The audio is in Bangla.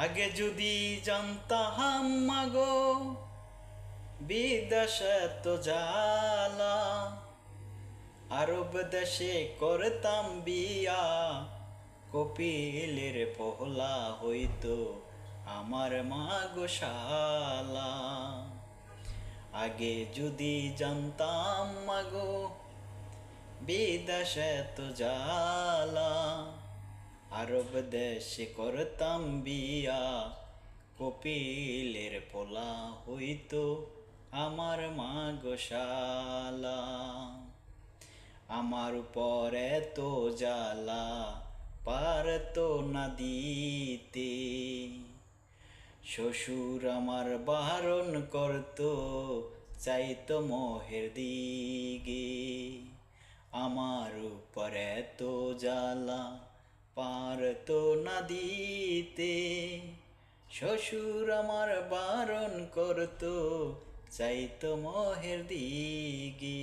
আগে যদি জানতাম মাগো বিদেশে তো জ্বালা, আরব দেশে করতাম বিয়া, কপিলের পহলা হইতো আমার মাগো শালা। আগে যদি জানতাম মাগো বিদেশে তো জ্বালা, আরব দেশে করতাম বিয়া, কপিলের পোলা হইতো আমার মাগো শালা। আমার উপর এত জ্বালা পারতো না দিতে, শ্বশুর আমার বারণ করতো চাইতো মোহের দিকে। আমার উপর এত জ্বালা পারতো না দিতে, শ্বশুর আমার বারণ করতো চাইতো মোহের দিকে।